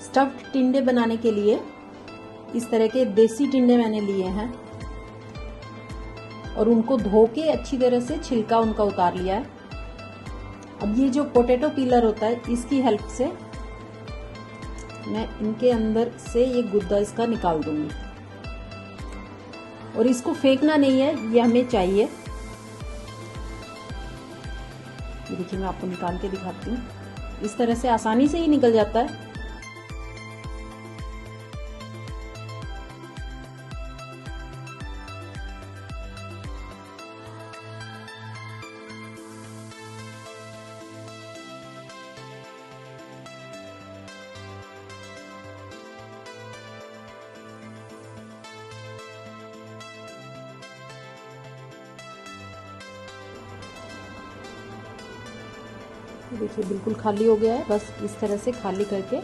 Stuffed टिंडे बनाने के लिए इस तरह के देसी टिंडे मैंने लिए हैं और उनको धो के अच्छी तरह से छिलका उनका उतार लिया है। अब ये जो पोटैटो पीलर होता है इसकी हेल्प से मैं इनके अंदर से ये गुद्दा इसका निकाल दूंगी और इसको फेंकना नहीं है, ये हमें चाहिए। ये देखिए मैं आपको निकाल के दिखाती हूँ, इस तरह से आसानी से ही निकल जाता है। देखिए बिल्कुल खाली हो गया है, बस इस तरह से खाली करके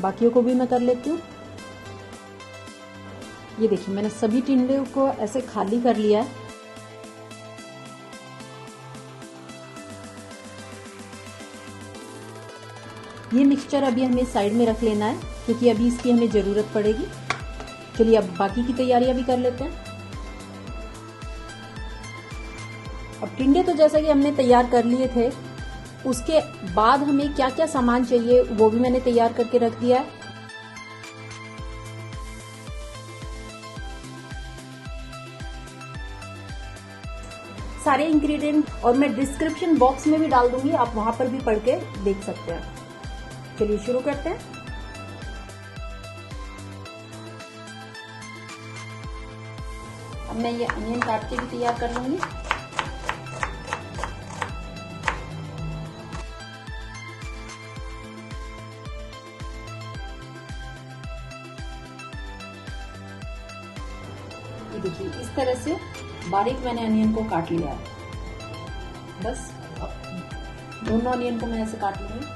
बाकियों को भी मैं कर लेती हूँ। ये देखिए मैंने सभी टिंडे को ऐसे खाली कर लिया है। ये मिक्सचर अभी हमें साइड में रख लेना है क्योंकि अभी इसकी हमें ज़रूरत पड़ेगी। चलिए अब बाकी की तैयारियां भी कर लेते हैं। अब टिंडे तो जैसा कि हमने तैयार कर लिए थे, उसके बाद हमें क्या क्या सामान चाहिए वो भी मैंने तैयार करके रख दिया है। सारे इंग्रेडिएंट और मैं डिस्क्रिप्शन बॉक्स में भी डाल दूंगी, आप वहां पर भी पढ़ के देख सकते हैं। चलिए शुरू करते हैं। अब मैं ये अनियन काट के भी तैयार कर लूंगी। ये देखिए इस तरह से बारीक मैंने अनियन को काट लिया है। बस दोनों अनियन को मैं ऐसे काट लूंगी।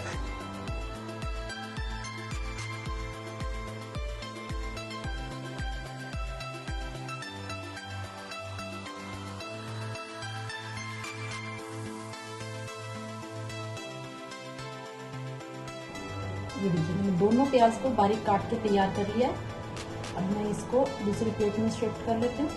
ये देखिए मैंने दोनों प्याज को बारीक काट के तैयार कर लिया है। अब मैं इसको दूसरी प्लेट में शिफ्ट कर लेती हूँ।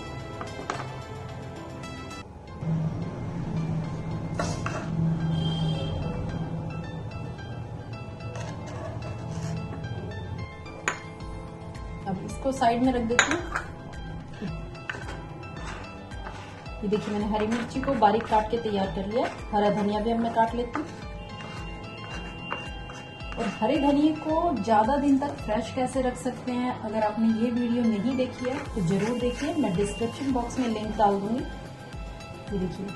अब इसको साइड में रख देती हूँ। ये देखिए मैंने हरी मिर्ची को बारीक काट के तैयार कर लिया। हरा धनिया भी अब मैं काट लेती हूँ। और हरे धनिए को ज़्यादा दिन तक फ्रेश कैसे रख सकते हैं, अगर आपने ये वीडियो नहीं देखी है तो ज़रूर देखिए, मैं डिस्क्रिप्शन बॉक्स में लिंक डाल दूंगी। ये देखिए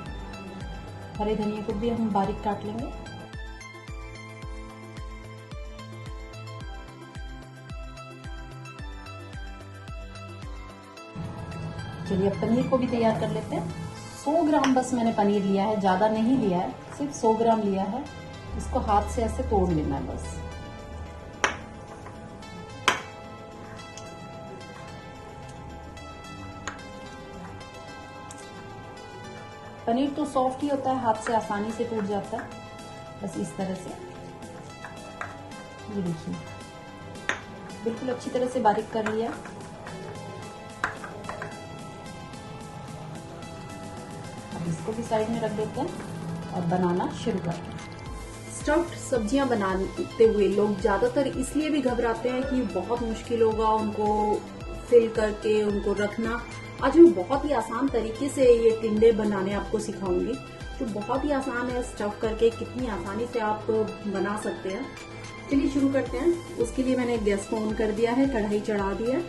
हरे धनिए को भी हम बारीक काट लेंगे। चलिए अब पनीर को भी तैयार कर लेते हैं। 100 ग्राम बस मैंने पनीर लिया है, ज़्यादा नहीं लिया है, सिर्फ 100 ग्राम लिया है। इसको हाथ से ऐसे तोड़ लेना है बस। पनीर तो सॉफ्ट ही होता है, हाथ से आसानी से टूट जाता है। बस इस तरह से ये देखिए बिल्कुल अच्छी तरह से बारीक कर लिया। अब इसको भी साइड में रख देते हैं और बनाना शुरू करते हैं। स्टफ्ड सब्जियां बनाते हुए लोग ज़्यादातर इसलिए भी घबराते हैं कि बहुत मुश्किल होगा उनको फिल करके उनको रखना। आज मैं बहुत ही आसान तरीके से ये टिंडे बनाने आपको सिखाऊंगी, जो बहुत ही आसान है। स्टफ करके कितनी आसानी से आप बना सकते हैं। चलिए शुरू करते हैं। उसके लिए मैंने गैस को ऑन कर दिया है, कढ़ाई चढ़ा दी है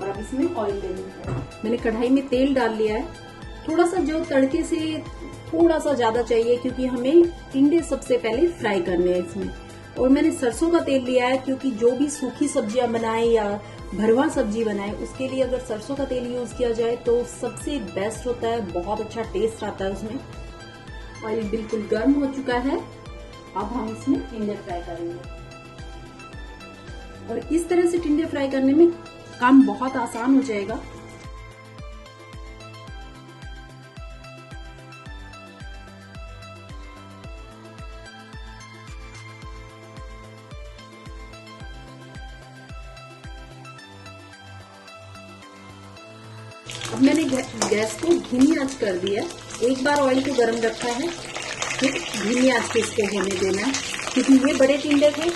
और अब इसमें ऑयल ले लिया है। मैंने कढ़ाई में तेल डाल लिया है। थोड़ा सा जो तड़के से थोड़ा सा ज्यादा चाहिए क्योंकि हमें टिंडे सबसे पहले फ्राई करने हैं इसमें। और मैंने सरसों का तेल लिया है क्योंकि जो भी सूखी सब्जियां बनाए या भरवा सब्जी बनाए उसके लिए अगर सरसों का तेल यूज किया जाए तो सबसे बेस्ट होता है, बहुत अच्छा टेस्ट आता है उसमें। ऑयल बिल्कुल गर्म हो चुका है। अब हम इसमें टिंडे फ्राई करेंगे और इस तरह से टिंडे फ्राई करने में काम बहुत आसान हो जाएगा। अब मैंने गैस को धीमी आंच कर दिया। एक बार ऑयल को गर्म रखा है, फिर धीमी आंच पे इसको होने देना है, क्योंकि ये बड़े टिंडे थे।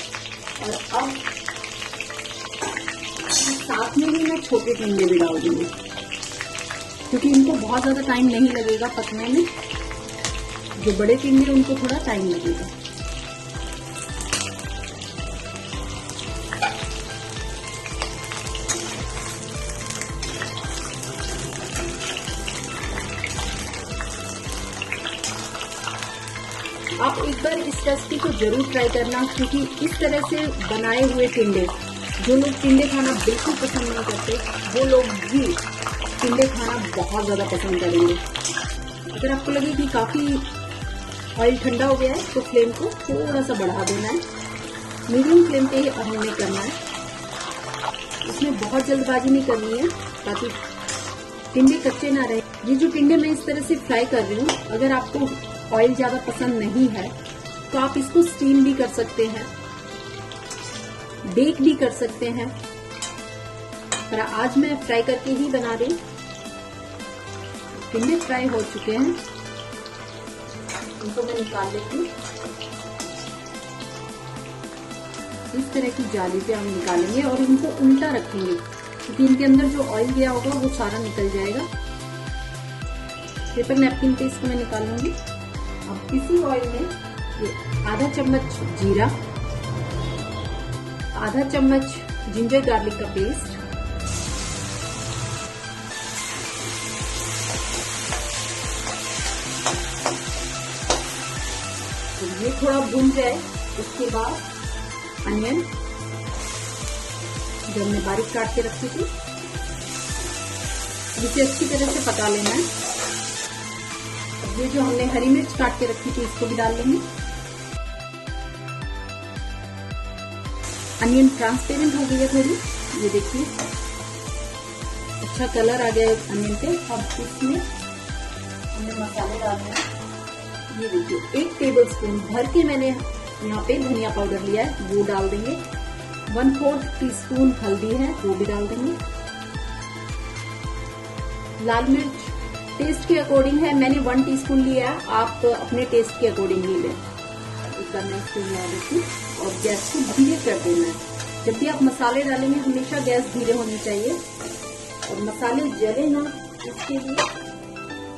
और अब साथ में ही मैं छोटे टिंडे भी डाल दूंगी, क्योंकि इनको बहुत ज्यादा टाइम नहीं लगेगा पकने में। जो बड़े टिंडे उनको थोड़ा टाइम लगेगा। आप एक बार इस रेसिपी को जरूर ट्राई करना, क्योंकि इस तरह से बनाए हुए टिंडे, जो लोग टिंडे खाना बिल्कुल पसंद नहीं करते, वो लोग भी टिंडे खाना बहुत ज़्यादा पसंद करेंगे। अगर आपको लगे कि काफ़ी ऑयल ठंडा हो गया है तो फ्लेम को थोड़ा सा बढ़ा देना है। मीडियम फ्लेम पे ही हमें करना है। इसमें बहुत जल्दबाजी नहीं करनी है, ताकि टिंडे कच्चे ना रहे। ये जो टिंडे मैं इस तरह से फ्राई कर रही हूँ, अगर आपको ऑयल ज़्यादा पसंद नहीं है तो आप इसको स्टीम भी कर सकते हैं, बेक भी कर सकते हैं, पर आज मैं फ्राई करके ही बना रही। टिंडे फ्राई हो चुके हैं, इनको मैं निकाल लेती हूँ। इस तरह की जाली पे हम निकालेंगे और इनको उल्टा रखेंगे, क्योंकि इनके अंदर जो ऑयल गया होगा वो सारा निकल जाएगा। पेपर नैपकिन पे इसको मैं निकालूंगी। अब इसी ऑयल में ये आधा चम्मच जीरा, आधा चम्मच जिंजर गार्लिक का पेस्ट, तो ये थोड़ा भून जाए। उसके बाद अनियन जो हमने बारीक काट के रखी थी, इसे अच्छी तरह से पका लेना है। अब ये जो हमने हरी मिर्च काट के रखी थी इसको भी डाल लेंगे। अनियन ट्रांसपेरेंट हो गई है थोड़ी, ये देखिए अच्छा कलर आ गया है अनियन पे। अब इसमें हमने मसाले डालने हैं। ये देखिए 1 टेबलस्पून भर के मैंने यहाँ पे धनिया पाउडर लिया है, वो डाल देंगे। 1/4 टीस्पून हल्दी है, वो भी डाल देंगे। लाल मिर्च टेस्ट के अकॉर्डिंग है, मैंने 1 टीस्पून लिया है, आप अपने टेस्ट के अकॉर्डिंग ही लें। एक बार मैं इसको मिला देती हूँ और गैस को धीरे कर देना है। जब भी आप मसाले डालेंगे हमेशा गैस धीरे होनी चाहिए, और मसाले जले ना इसके लिए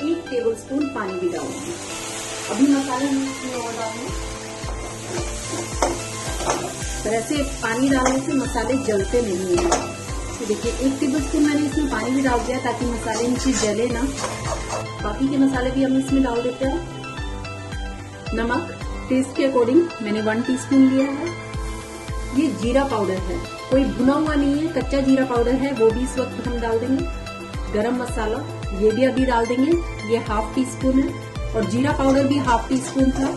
1 टेबलस्पून पानी भी डालेंगे। अभी मसाले हम इसमें और डालेंगे, पर ऐसे पानी डालने से मसाले जलते नहीं है। तो देखिए 1 टेबलस्पून मैंने इसमें पानी भी डाल दिया, ताकि मसाले नीचे जले ना। बाकी के मसाले भी हम इसमें डाल देते हैं। नमक टेस्ट के अकॉर्डिंग मैंने 1 टीस्पून लिया है। ये जीरा पाउडर है, कोई भुना हुआ नहीं है, कच्चा जीरा पाउडर है, वो भी इस वक्त हम डाल देंगे। गरम मसाला ये भी अभी डाल देंगे, ये 1/2 टीस्पून है, और जीरा पाउडर भी 1/2 टीस्पून था।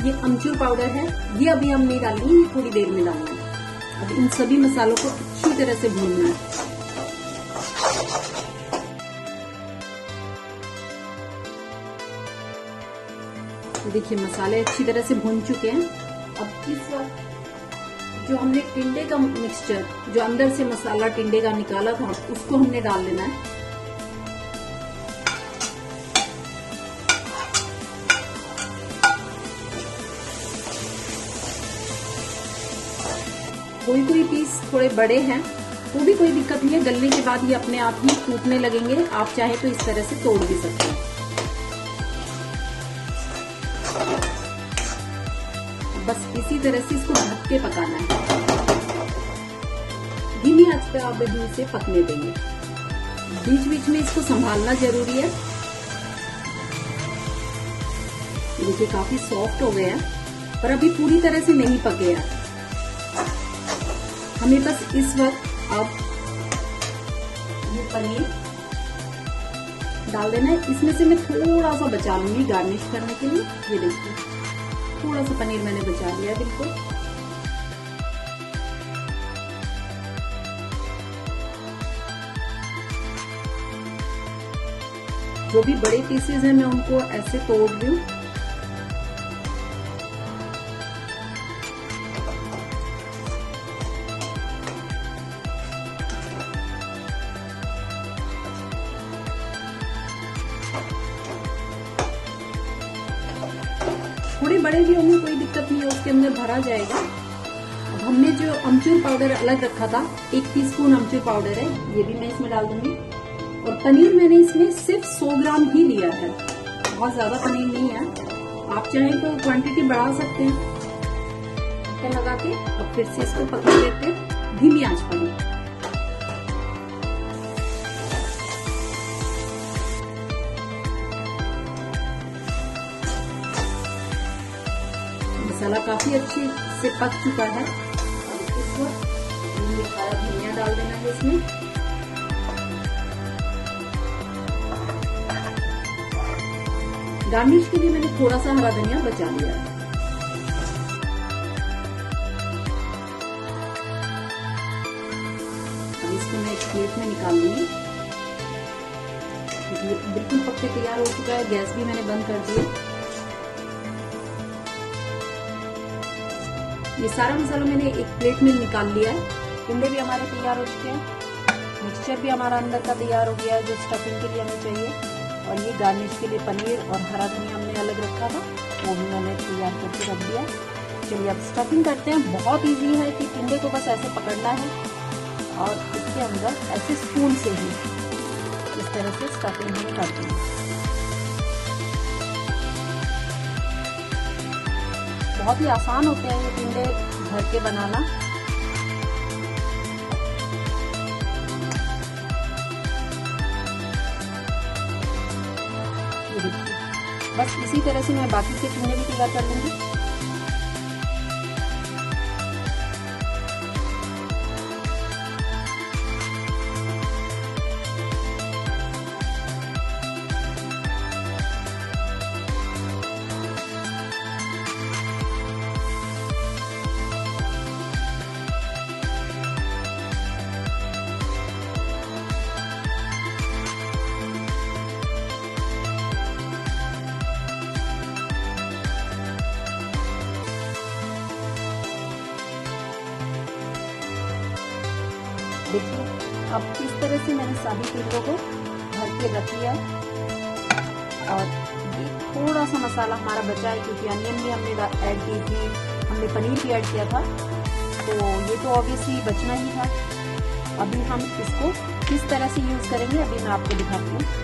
ये अमचूर पाउडर है, ये अभी हम नहीं डालेंगे, ये थोड़ी देर में डालना है। अब इन सभी मसालों को अच्छी तरह से भूनना है। देखिए मसाले अच्छी तरह से भून चुके हैं। अब इस वक्त जो हमने टिंडे का मिक्सचर, जो अंदर से मसाला टिंडे का निकाला था, उसको हमने डाल लेना है। कोई पीस थोड़े बड़े हैं तो भी कोई दिक्कत नहीं है, गलने के बाद ये अपने आप ही टूटने लगेंगे। आप चाहे तो इस तरह से तोड़ भी सकते हैं। बस इसी तरह से इसको ढक के पकाना है, धीमी आंच पे आप इसे पकने देंगे। बीच बीच में इसको संभालना जरूरी है। देखिए काफी सॉफ्ट हो गया है, पर अभी पूरी तरह से नहीं पके हैं। हमें बस इस वक्त अब ये पनीर डाल देना है। इसमें से मैं थोड़ा सा बचा लूंगी गार्निश करने के लिए। ये देखिए थोड़ा सा पनीर मैंने बचा लिया बिल्कुल। जो भी बड़े पीसेज हैं मैं उनको ऐसे तोड़ रही हूँ। थोड़े बड़े भी होंगे कोई दिक्कत नहीं है, उसके अंदर भरा जाएगा। अब हमने जो अमचूर पाउडर अलग रखा था, 1 टीस्पून अमचूर पाउडर है, ये भी मैं इसमें डाल दूंगी। और पनीर मैंने इसमें सिर्फ 100 ग्राम ही लिया है, बहुत ज्यादा पनीर नहीं है। आप चाहें तो क्वांटिटी बढ़ा सकते हैं। ढक्कन लगा के अब फिर से इसको पका लेते हैं धीमी आंच पर। मसाला काफी अच्छे से पक चुका है। अब इसको ये हरा धनिया डाल देना है इसमें। गार्निश के लिए मैंने थोड़ा सा हरा धनिया बचा लिया है। अब इसको मैं एक प्लेट में निकाल लूंगी। बिल्कुल पक के तैयार हो चुका है। गैस भी मैंने बंद कर दिया। ये सारा मसाला मैंने एक प्लेट में निकाल लिया है। टिंडे भी हमारे तैयार हो चुके हैं। मिक्सचर भी हमारा अंदर का तैयार हो गया है जो स्टफिंग के लिए हमें चाहिए। और ये गार्निश के लिए पनीर और हरा धनिया हमने अलग रखा था, वो भी मैंने तैयार करके रख दिया। चलिए अब स्टफिंग करते हैं। बहुत इजी है कि टिंडे को बस ऐसे पकड़ना है और इसके अंदर ऐसे स्पून से ही इस तरह से स्टफिंग हम करते हैं। बहुत ही आसान होते हैं ये टिंडे घर के बनाना। बस इसी तरह से मैं बाकी के टिंडे भी तैयार कर लूंगी। देखिए अब इस तरह से मैंने सभी टिंडों को भर के रख लिया है। और ये थोड़ा सा मसाला हमारा बचा है क्योंकि अनियन भी हमने ऐड की थी, हमने पनीर भी ऐड किया था, तो ये तो ऑब्वियसली बचना ही था। अभी हम इसको किस तरह से यूज करेंगे अभी मैं आपको दिखाती हूँ।